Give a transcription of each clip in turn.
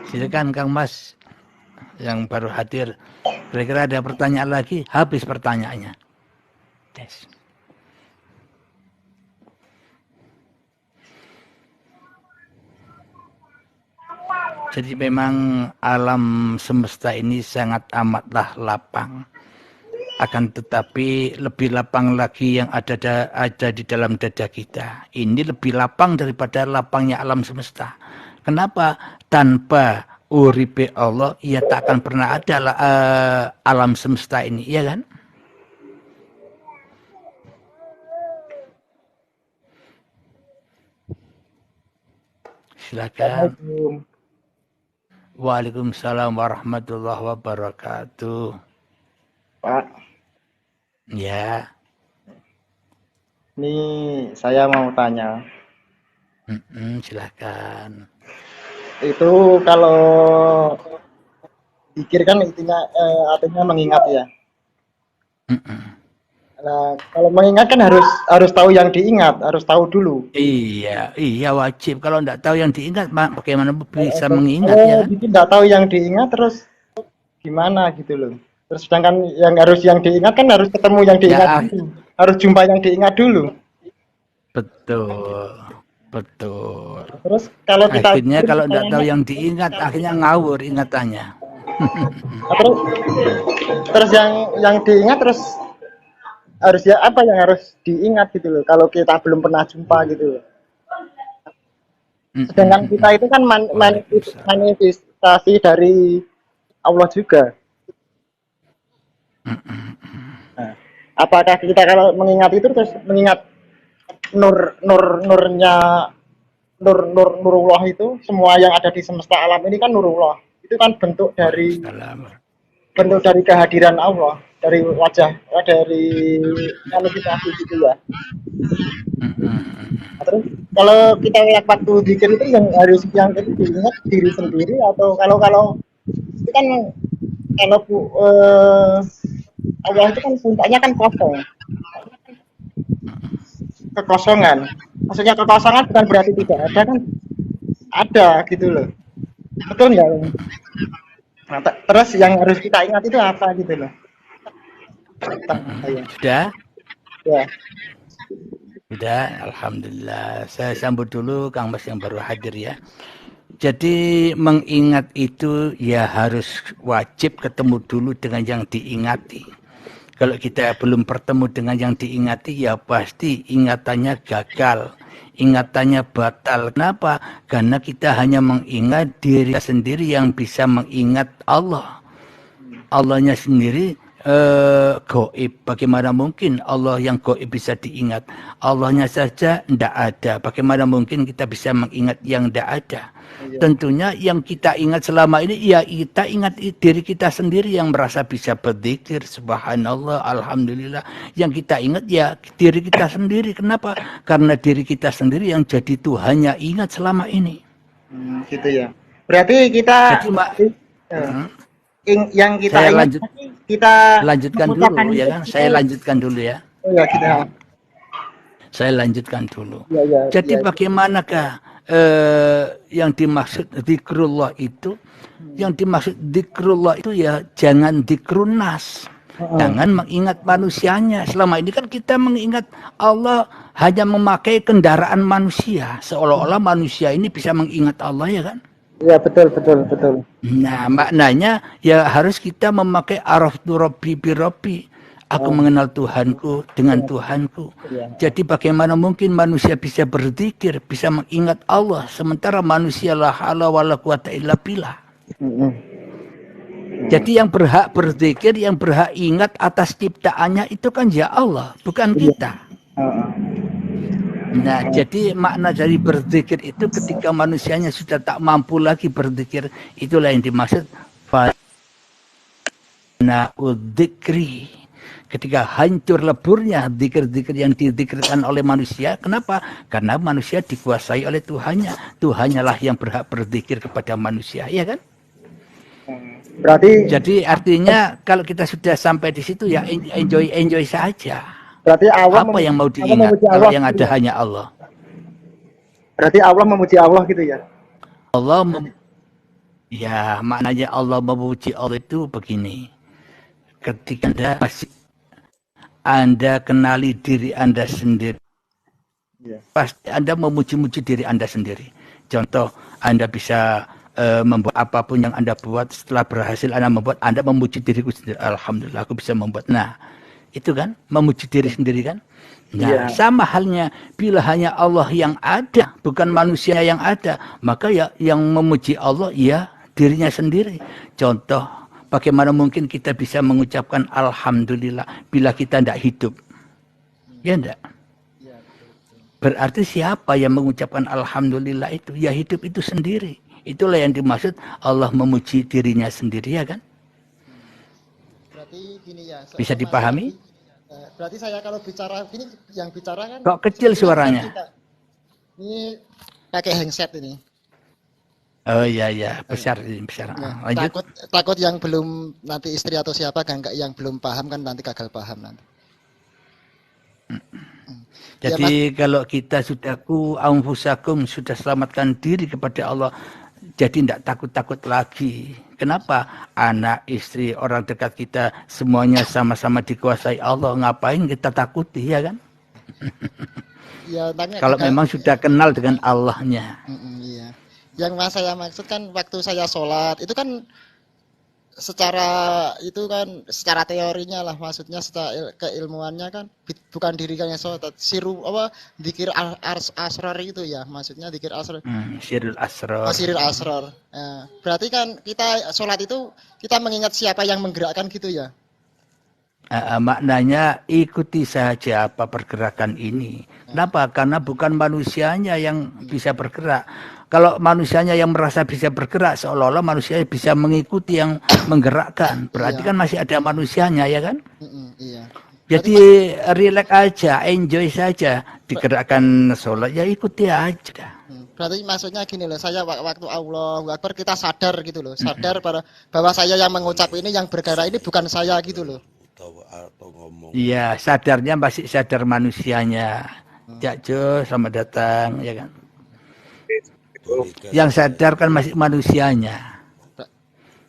Silakan Kang Mas yang baru hadir. Kira-kira ada pertanyaan lagi? Habis pertanyaannya. Yes. Jadi memang alam semesta ini sangat amatlah lapang. Akan tetapi lebih lapang lagi yang ada di dalam dada kita. Ini lebih lapang daripada lapangnya alam semesta. Kenapa? Tanpa uripe Allah, ia tak akan pernah ada alam semesta ini, iya kan? Silakan. Waalaikumsalam warahmatullahi wabarakatuh. Pak. Ya. Ini saya mau tanya. Silakan. Itu kalau zikir kan artinya mengingat ya. Nah, kalau mengingat kan harus tahu yang diingat, harus tahu dulu. Iya wajib. Kalau tidak tahu yang diingat, bagaimana bisa mengingat ya? Jadi tidak tahu yang diingat terus gimana gitu loh. Terus sedangkan yang diingat kan harus ketemu yang diingat dulu. Harus jumpa yang diingat dulu. Betul. Terus kalau kita akhirnya kalau tidak tahu yang diingat, akhirnya ngawur ingatannya. terus yang diingat terus harus ya apa yang harus diingat gitu loh. Kalau kita belum pernah jumpa gitu loh. Sedangkan kita itu kan manifestasi dari Allah juga. Nah, apakah kita kalau mengingat itu terus mengingat nurullah itu, semua yang ada di semesta alam ini kan nurullah. Itu kan bentuk dari kehadiran Allah, dari wajah, dari manifestasi gitu ya. Terus kalau kita lihat waktu zikir itu yang harus yang diingat diri sendiri, atau kalau itu kan kalau Allah itu kan puncaknya kan kosong, kekosongan. Maksudnya kekosongan bukan berarti tidak ada, kan ada gitu loh. Betul nggak? Nah, terus yang harus kita ingat itu apa gitu loh. Sudah? Ya. Sudah, alhamdulillah. Saya sambut dulu Kang Mas yang baru hadir ya. Jadi mengingat itu ya harus wajib ketemu dulu dengan yang diingati. Kalau kita belum bertemu dengan yang diingati, ya pasti ingatannya gagal, ingatannya batal. Kenapa? Karena kita hanya mengingat diri sendiri yang bisa mengingat Allah. Allahnya sendiri gaib. Bagaimana mungkin Allah yang gaib bisa diingat? Allahnya saja tidak ada. Bagaimana mungkin kita bisa mengingat yang tidak ada? Tentunya yang kita ingat selama ini, ya kita ingat diri kita sendiri yang merasa bisa berzikir, subhanallah, alhamdulillah. Yang kita ingat ya diri kita sendiri. Kenapa? Karena diri kita sendiri yang jadi Tuhannya ingat selama ini. Gitu ya. Berarti kita yang kita ingat, kita lanjutkan dulu ya kan? Saya lanjutkan dulu ya. Oh ya, kita. Saya lanjutkan dulu. Jadi bagaimanakah yang dimaksud zikrullah itu? Yang dimaksud zikrullah itu ya jangan zikrunas. Jangan mengingat manusianya. Selama ini kan kita mengingat Allah hanya memakai kendaraan manusia. Seolah-olah manusia ini bisa mengingat Allah ya kan? Ya betul. Nah maknanya ya harus kita memakai araftu rabbi bi rabbi. Aku mengenal Tuhanku dengan Tuhanku. Jadi bagaimana mungkin manusia bisa berzikir, bisa mengingat Allah, sementara manusia la haula wala quwata illa billah. Jadi yang berhak berzikir, yang berhak ingat atas ciptaannya itu kan ya Allah, bukan kita. Nah, jadi makna dari berzikir itu ketika manusianya sudah tak mampu lagi berzikir, itulah yang dimaksud fa'na'udzikri. Ketika hancur leburnya zikir-zikir yang dizikirkan oleh manusia. Kenapa? Karena manusia dikuasai oleh Tuhannya. Tuhannya lah yang berhak berzikir kepada manusia, ya kan? Berarti jadi artinya kalau kita sudah sampai di situ ya enjoy saja. Berarti Allah apa yang mau diingat kalau yang ada hanya Allah. Berarti Allah memuji Allah gitu ya. Allah Ya, maknanya Allah memuji Allah itu begini. Ketika Anda kenali diri Anda sendiri, pasti Anda memuji-muji diri Anda sendiri. Contoh, Anda bisa membuat apapun yang Anda buat, setelah berhasil Anda membuat, Anda memuji diriku sendiri. Alhamdulillah, aku bisa membuat. Nah, itu kan memuji diri sendiri kan. Nah, sama halnya bila hanya Allah yang ada, bukan manusia yang ada, maka ya yang memuji Allah ya dirinya sendiri. Contoh, bagaimana mungkin kita bisa mengucapkan alhamdulillah bila kita tidak hidup? Ya enggak? Berarti siapa yang mengucapkan alhamdulillah itu? Ya hidup itu sendiri. Itulah yang dimaksud Allah memuji dirinya sendiri, ya kan? Berarti gini ya. Bisa dipahami? Berarti saya kalau bicara ini yang bicara kan kok kecil suaranya? Ini pakai handset ini. Oh iya besar. Nah, takut yang belum nanti istri atau siapa kan yang belum paham kan nanti gagal paham nanti. Jadi ya, kalau kita sudah anfusakum sudah selamatkan diri kepada Allah, jadi tidak takut-takut lagi. Kenapa? Anak, istri, orang dekat kita semuanya sama-sama dikuasai Allah. Ngapain kita takuti, ya kan? Ya, kalau memang sudah kenal dengan Allahnya. Iya. Yang saya maksud kan waktu saya sholat itu kan secara teorinya lah, maksudnya secara keilmuannya kan bukan diri yang sholat, dzikir asrar itu ya, maksudnya dzikir asrar. Sirul asrar. Sirul asrar. Ya, berarti kan kita sholat itu kita mengingat siapa yang menggerakkan gitu ya. Maknanya ikuti saja apa pergerakan ini. Kenapa? Karena bukan manusianya yang bisa bergerak. Kalau manusianya yang merasa bisa bergerak, seolah-olah manusia bisa mengikuti yang menggerakkan. Berarti kan masih ada manusianya, ya kan? Iya. Jadi relax aja, enjoy saja. Digerakkan sholat, ya ikuti aja. Berarti maksudnya gini loh, saya waktu Allahu Akbar kita sadar gitu loh. Sadar bahwa saya yang mengucap ini, yang bergerak ini bukan saya gitu loh. Iya, sadarnya masih sadar manusianya. Cak Jo, selamat datang, ya kan? Yang sadar kan masih manusianya.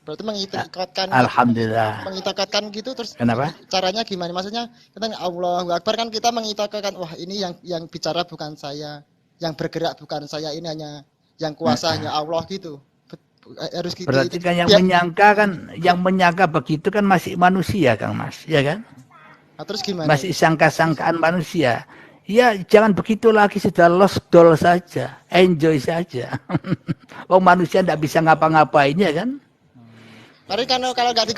Berarti mengitikadkan. Alhamdulillah. Mengitikadkan gitu terus. Kenapa? Caranya gimana? Maksudnya kita Allahu Akbar kan kita mengitikadkan, wah ini yang bicara bukan saya, yang bergerak bukan saya, ini hanya yang kuasa hanya Allah gitu. Harus gitu. Berarti kan yang menyangka begitu kan masih manusia, Kang Mas, ya kan? Nah, terus gimana? Masih sangka-sangkaan manusia. Ya jangan begitu lagi, sudah lost doll saja, enjoy saja. Oh manusia tidak bisa ngapa-ngapain, ya kan? Tapi kalau nggak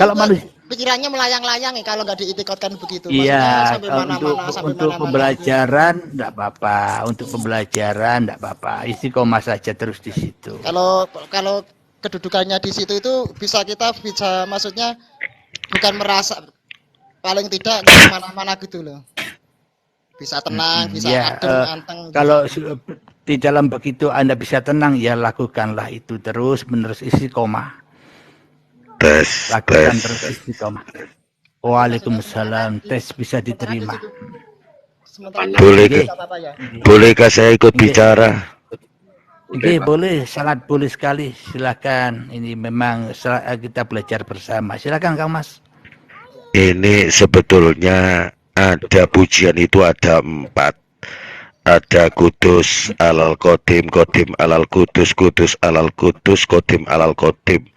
pikirannya melayang-layang ya kalau nggak diitikadkan begitu. Iya, untuk pembelajaran tidak apa-apa, untuk pembelajaran tidak apa-apa. Istiqomah saja terus di situ. Kalau kedudukannya di situ itu bisa maksudnya bukan merasa paling tidak kemana-mana gitu loh. Bisa tenang, bisa anteng. Kalau di dalam begitu Anda bisa tenang, ya lakukanlah itu terus menerus istiqomah. Lakukan terus istiqomah. Waalaikumsalam. Tes bisa diterima. Bolehkah saya ikut bicara? Oke, boleh, sangat boleh sekali. Silakan. Ini memang kita belajar bersama. Silakan Kang Mas. Ini sebetulnya ada pujian itu ada 4. Ada kudus alal kodim, kodim alal kudus, kudus alal kudus, kodim alal kodim.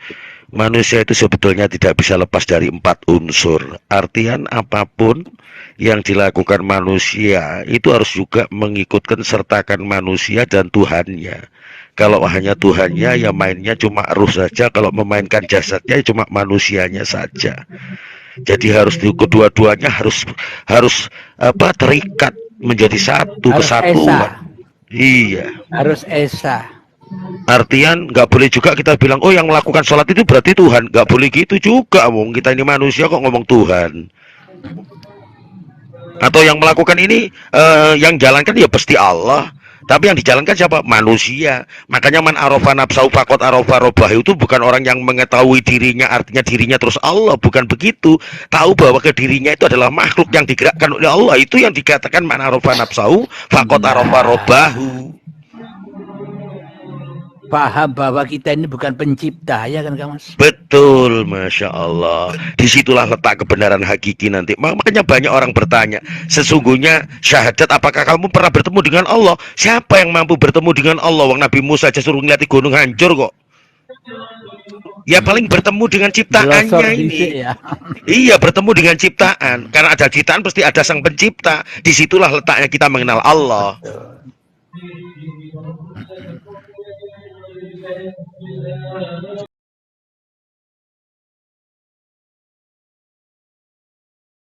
Manusia itu sebetulnya tidak bisa lepas dari 4 unsur. Artian apapun yang dilakukan manusia itu harus juga mengikutkan sertakan manusia dan Tuhannya. Kalau hanya Tuhannya ya mainnya cuma ruh saja, kalau memainkan jasadnya cuma manusianya saja. Jadi harus kedua-duanya harus terikat menjadi satu kesatuan. Iya. Harus esa. Artian nggak boleh juga kita bilang oh yang melakukan sholat itu berarti Tuhan. Nggak boleh gitu juga, wong kita ini manusia kok ngomong Tuhan. Atau yang melakukan ini yang jalankan ya pasti Allah. Tapi yang dijalankan siapa? Manusia. Makanya man arofa nafsahu faqad arofa robbahu itu bukan orang yang mengetahui dirinya, artinya dirinya terus Allah, bukan begitu. Tahu bahwa ke dirinya itu adalah makhluk yang digerakkan oleh Allah, itu yang dikatakan man arofa nafsahu faqad arofa robbahu. paham bahwa kita ini bukan pencipta, ya kan Kang Mas? Betul, Masya Allah. Disitulah letak kebenaran hakiki nanti. Makanya banyak orang bertanya, sesungguhnya syahadat, apakah kamu pernah bertemu dengan Allah? Siapa yang mampu bertemu dengan Allah? Wong Nabi Musa aja suruh ngeliati gunung hancur kok. Ya paling bertemu dengan ciptaannya ini. Ya. Iya, bertemu dengan ciptaan. Karena ada ciptaan pasti ada sang pencipta. Disitulah letaknya kita mengenal Allah.